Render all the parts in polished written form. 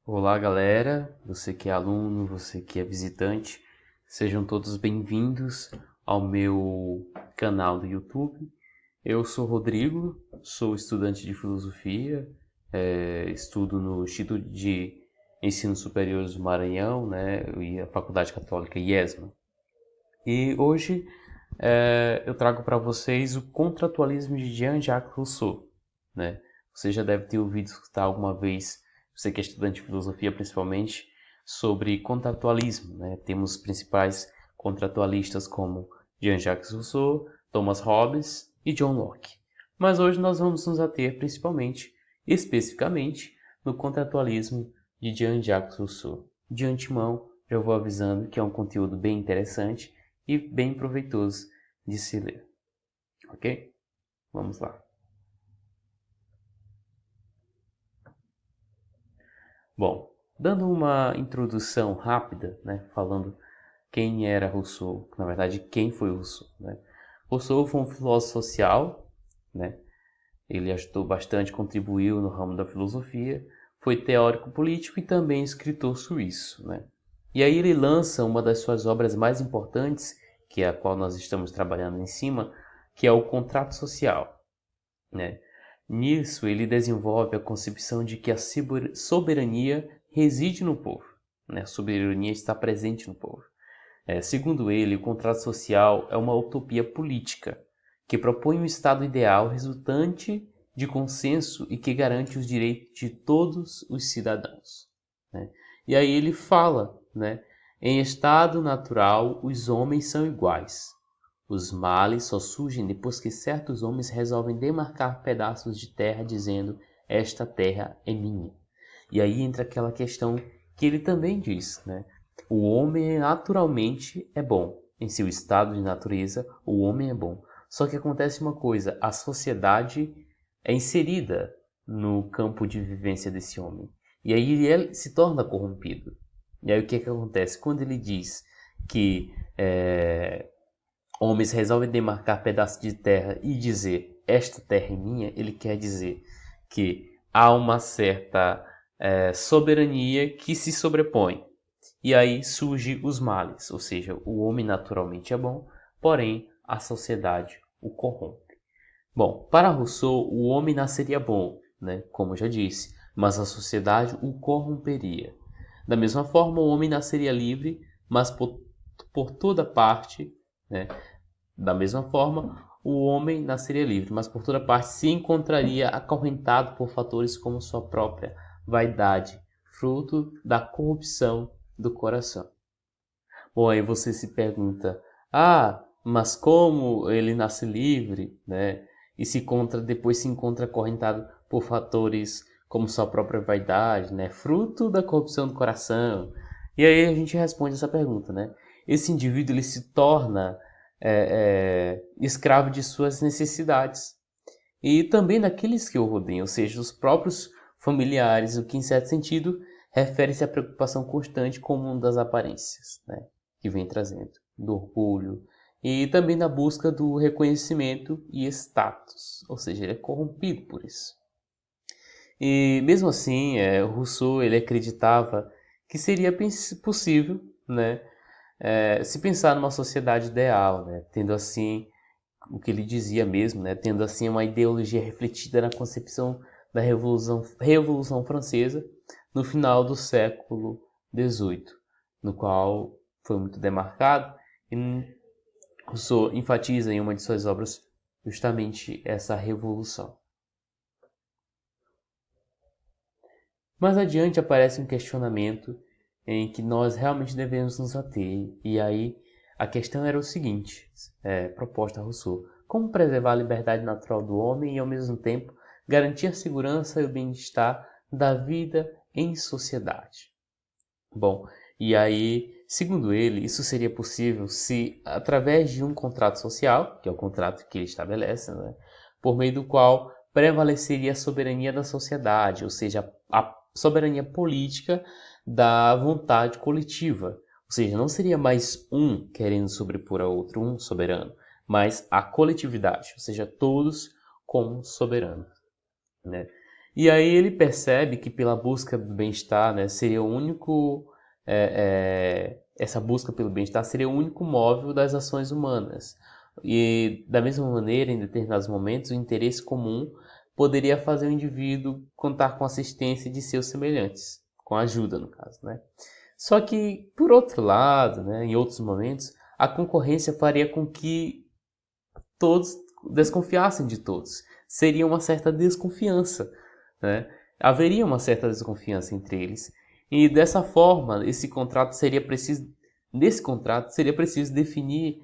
Olá, galera. Você que é aluno, você que é visitante, sejam todos bem-vindos ao meu canal do YouTube. Eu sou Rodrigo, sou estudante de filosofia, estudo no Instituto de Ensino Superior do Maranhão, né, e a Faculdade Católica IESMA. E hoje eu trago para vocês o contratualismo de Jean-Jacques Rousseau, né? Você já deve ter ouvido escutar alguma vez, você que é estudante de filosofia principalmente, sobre contratualismo, né? Temos os principais contratualistas como Jean-Jacques Rousseau, Thomas Hobbes e John Locke. Mas hoje nós vamos nos ater principalmente, especificamente, no contratualismo de Jean-Jacques Rousseau. De antemão, já vou avisando que é um conteúdo bem interessante e bem proveitoso de se ler. Ok? Vamos lá. Bom, dando uma introdução rápida, né, falando quem era Rousseau, na verdade quem foi Rousseau, né? Rousseau foi um filósofo social, né? Ele ajudou bastante, contribuiu no ramo da filosofia, foi teórico político e também escritor suíço, né? E aí ele lança uma das suas obras mais importantes, que é a qual nós estamos trabalhando em cima, que é o Contrato Social, né? Nisso, ele desenvolve a concepção de que a soberania reside no povo, né? A soberania está presente no povo. Segundo ele, o contrato social é uma utopia política que propõe um estado ideal resultante de consenso e que garante os direitos de todos os cidadãos, né? E aí ele fala, né? Em estado natural, os homens são iguais. Os males só surgem depois que certos homens resolvem demarcar pedaços de terra dizendo: esta terra é minha. E aí entra aquela questão que ele também diz, né? O homem naturalmente é bom. Em seu estado de natureza, o homem é bom. Só que acontece uma coisa: a sociedade é inserida no campo de vivência desse homem. E aí ele se torna corrompido. E aí o que acontece? Quando ele diz que homens resolvem demarcar pedaços de terra e dizer esta terra é minha, ele quer dizer que há uma certa soberania que se sobrepõe. E aí surgem os males, ou seja, o homem naturalmente é bom, porém a sociedade o corrompe. Bom, para Rousseau, o homem nasceria bom, né, como eu já disse, mas a sociedade o corromperia. Da mesma forma, o homem nasceria livre, mas por toda parte, né, da mesma forma, o homem nasceria livre, mas por toda parte se encontraria acorrentado por fatores como sua própria vaidade, fruto da corrupção do coração. Bom, aí você se pergunta: ah, mas como ele nasce livre, né? E depois se encontra acorrentado por fatores como sua própria vaidade, né? Fruto da corrupção do coração. E aí a gente responde essa pergunta, né? Esse indivíduo ele se torna escravo de suas necessidades e também daqueles que o rodeiam, ou seja, os próprios familiares, o que em certo sentido refere-se à preocupação constante com o mundo das aparências, né, que vem trazendo, do orgulho e também da busca do reconhecimento e status, ou seja, ele é corrompido por isso. E mesmo assim, Rousseau ele acreditava que seria possível, né, se pensar numa sociedade ideal, né, tendo assim o que ele dizia mesmo, né, tendo assim uma ideologia refletida na concepção da Revolução Francesa no final do século XVIII, no qual foi muito demarcado e Rousseau enfatiza em uma de suas obras justamente essa revolução. Mais adiante aparece um questionamento em que nós realmente devemos nos ater, e aí a questão era o seguinte, proposta a Rousseau: como preservar a liberdade natural do homem e ao mesmo tempo garantir a segurança e o bem-estar da vida em sociedade? Bom, e aí, segundo ele, isso seria possível se, através de um contrato social, que é o contrato que ele estabelece, né, por meio do qual prevaleceria a soberania da sociedade, ou seja, a soberania política da vontade coletiva. Ou seja, não seria mais um querendo sobrepor a outro, um soberano, mas a coletividade, ou seja, todos como soberanos, né? E aí ele percebe que pela busca do bem-estar, né, seria o único essa busca pelo bem-estar seria o único móvel das ações humanas. E da mesma maneira, em determinados momentos, o interesse comum poderia fazer o indivíduo contar com a assistência de seus semelhantes, com ajuda no caso, né? Só que, por outro lado, né, em outros momentos, a concorrência faria com que todos desconfiassem de todos. Seria uma certa desconfiança, né? Haveria uma certa desconfiança entre eles. E dessa forma, nesse contrato seria preciso definir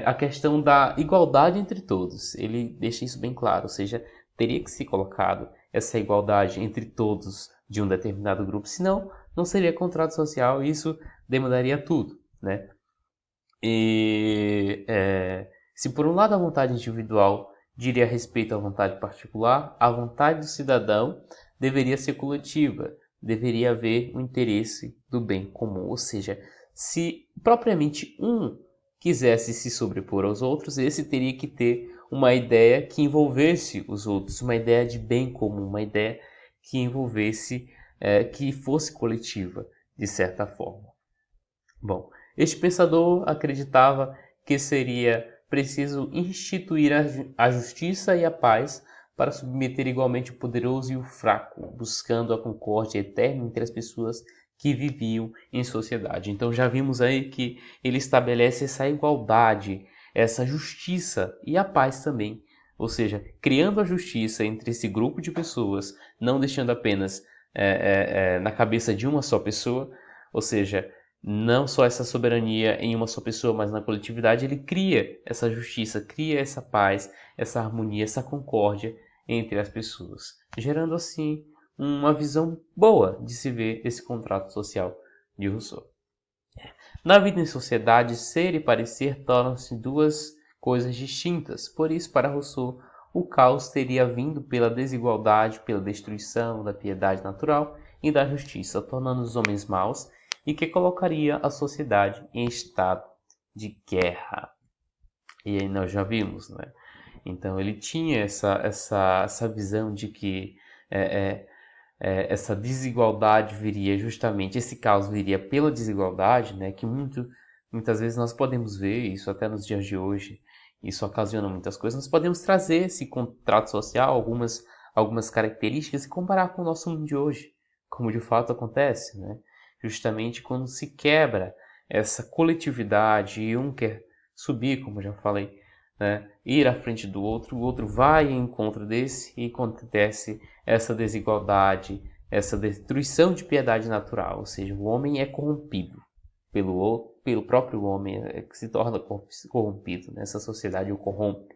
a questão da igualdade entre todos. Ele deixa isso bem claro, ou seja, teria que ser colocado essa igualdade entre todos de um determinado grupo, senão não seria contrato social e isso demandaria tudo, né? E se por um lado a vontade individual diria respeito à vontade particular, a vontade do cidadão deveria ser coletiva, deveria haver o interesse do bem comum. Ou seja, se propriamente um quisesse se sobrepor aos outros, esse teria que ter uma ideia que envolvesse os outros, uma ideia de bem comum, uma ideia que envolvesse, que fosse coletiva, de certa forma. Bom, este pensador acreditava que seria preciso instituir a justiça e a paz para submeter igualmente o poderoso e o fraco, buscando a concórdia eterna entre as pessoas que viviam em sociedade. Então já vimos aí que ele estabelece essa igualdade, essa justiça e a paz também. Ou seja, criando a justiça entre esse grupo de pessoas, não deixando apenas na cabeça de uma só pessoa, ou seja, não só essa soberania em uma só pessoa, mas na coletividade, ele cria essa justiça, cria essa paz, essa harmonia, essa concórdia entre as pessoas, gerando assim uma visão boa de se ver esse contrato social de Rousseau. Na vida em sociedade, ser e parecer tornam-se duas coisas distintas. Por isso, para Rousseau, o caos teria vindo pela desigualdade, pela destruição da piedade natural e da justiça, tornando os homens maus e que colocaria a sociedade em estado de guerra. E aí nós já vimos, né? Então ele tinha essa visão de que essa desigualdade viria justamente, esse caos viria pela desigualdade, né? Que muitas vezes nós podemos ver isso até nos dias de hoje. Isso ocasiona muitas coisas. Nós podemos trazer esse contrato social, algumas características e comparar com o nosso mundo de hoje, como de fato acontece, né? Justamente quando se quebra essa coletividade e um quer subir, como já falei, né? Ir à frente do outro, o outro vai em encontro desse e acontece essa desigualdade, essa destruição de piedade natural, ou seja, o homem é corrompido pelo próprio homem, que se torna corrompido, né? Essa sociedade o corrompe.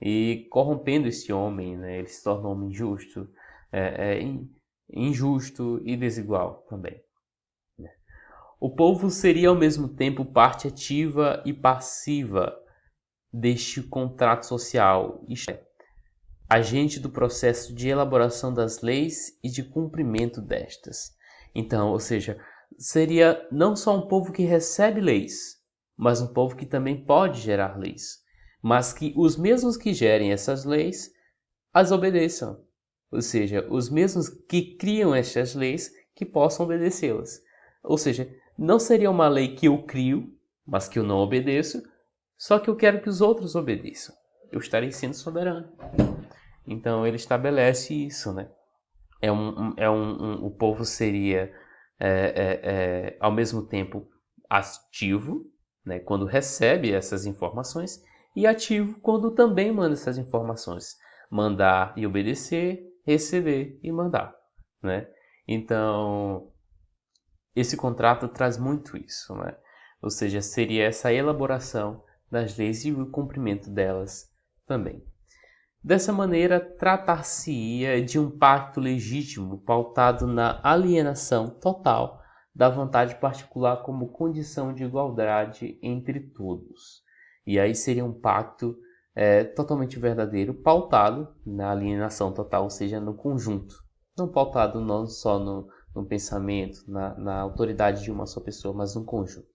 E corrompendo esse homem, né, ele se torna um homem injusto, injusto e desigual também. O povo seria ao mesmo tempo parte ativa e passiva deste contrato social, isto é, agente do processo de elaboração das leis e de cumprimento destas. Então, ou seja, seria não só um povo que recebe leis, mas um povo que também pode gerar leis, mas que os mesmos que gerem essas leis as obedeçam. Ou seja, os mesmos que criam estas leis que possam obedecê-las. Ou seja, não seria uma lei que eu crio, mas que eu não obedeço, só que eu quero que os outros obedeçam. Eu estarei sendo soberano. Então ele estabelece isso, né? O povo seria ao mesmo tempo ativo, né, quando recebe essas informações, e ativo quando também manda essas informações. Mandar e obedecer, receber e mandar, né? Então esse contrato traz muito isso, né? Ou seja, seria essa elaboração das leis e o cumprimento delas também. Dessa maneira, tratar-se-ia de um pacto legítimo pautado na alienação total da vontade particular como condição de igualdade entre todos. E aí seria um pacto totalmente verdadeiro, pautado na alienação total, ou seja, no conjunto. Não pautado não só no pensamento, na autoridade de uma só pessoa, mas no conjunto,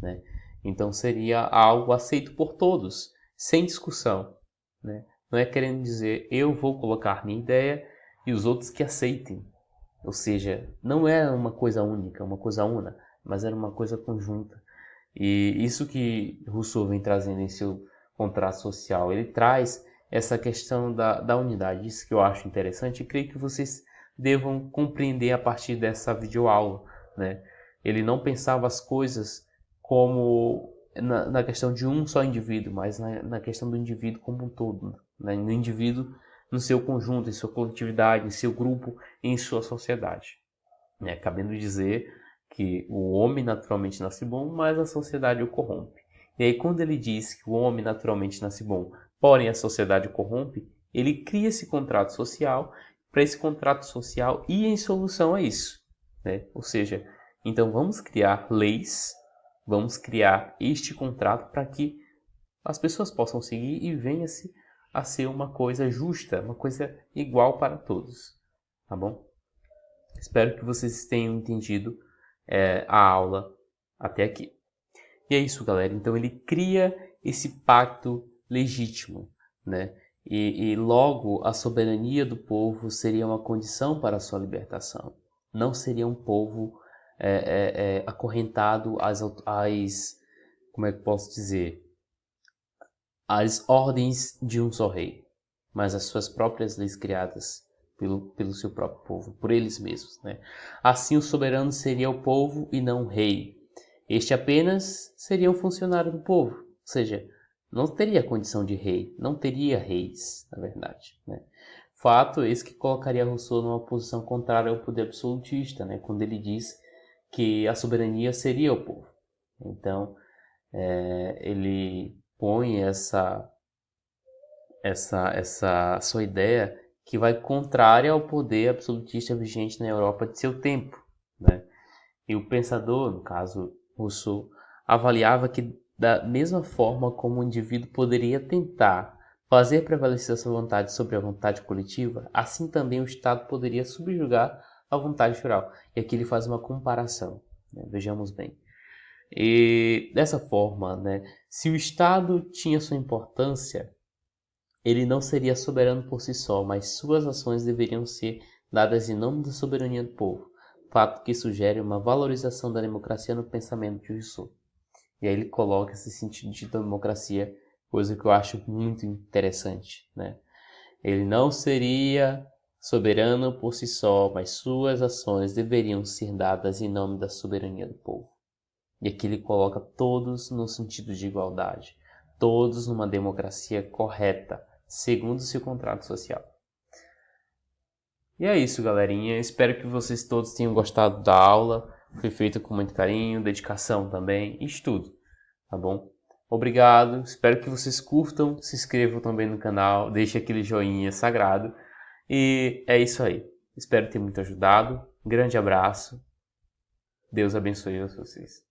né? Então seria algo aceito por todos, sem discussão, né? Não é querendo dizer eu vou colocar minha ideia e os outros que aceitem. Ou seja, não é uma coisa única, uma coisa una, mas era uma coisa conjunta. E isso que Rousseau vem trazendo em seu contrato social, ele traz essa questão da unidade. Isso que eu acho interessante e creio que vocês devam compreender a partir dessa videoaula, né? Ele não pensava as coisas como na questão de um só indivíduo, mas na questão do indivíduo como um todo, né? No indivíduo no seu conjunto, em sua coletividade, em seu grupo, em sua sociedade. Né? Cabendo dizer que o homem naturalmente nasce bom, mas a sociedade o corrompe. E aí quando ele diz que o homem naturalmente nasce bom, porém a sociedade o corrompe, ele cria esse contrato social, para esse contrato social ir em solução a isso. Né? Ou seja, então vamos criar leis, vamos criar este contrato para que as pessoas possam seguir e venha-se a ser uma coisa justa, uma coisa igual para todos. Tá bom? Espero que vocês tenham entendido a aula até aqui. E é isso, galera. Então ele cria esse pacto legítimo, né? E logo a soberania do povo seria uma condição para a sua libertação. Não seria um povo acorrentado às, como é que posso dizer, às ordens de um só rei, mas às suas próprias leis criadas pelo seu próprio povo, por eles mesmos. Né? Assim o soberano seria o povo e não o rei. Este apenas seria um funcionário do povo, ou seja, não teria condição de rei, não teria reis, na verdade. Né? Fato esse que colocaria Rousseau numa posição contrária ao poder absolutista, né? Quando ele diz que a soberania seria o povo. Então, ele põe essa sua ideia que vai contrária ao poder absolutista vigente na Europa de seu tempo. Né? E o pensador, no caso Rousseau, avaliava que da mesma forma como o indivíduo poderia tentar fazer prevalecer sua vontade sobre a vontade coletiva, assim também o Estado poderia subjugar a vontade geral. E aqui ele faz uma comparação, né? Vejamos bem. E dessa forma, né, se o Estado tinha sua importância, ele não seria soberano por si só, mas suas ações deveriam ser dadas em nome da soberania do povo, fato que sugere uma valorização da democracia no pensamento de Rousseau. E aí ele coloca esse sentido de democracia, coisa que eu acho muito interessante. Né? Ele não seria soberano por si só, mas suas ações deveriam ser dadas em nome da soberania do povo. E aqui ele coloca todos no sentido de igualdade, todos numa democracia correta, segundo seu contrato social. E é isso, galerinha. Espero que vocês todos tenham gostado da aula. Foi feita com muito carinho, dedicação também e estudo, tá bom? Obrigado, espero que vocês curtam, se inscrevam também no canal, deixem aquele joinha sagrado. E é isso aí. Espero ter muito ajudado. Grande abraço. Deus abençoe vocês.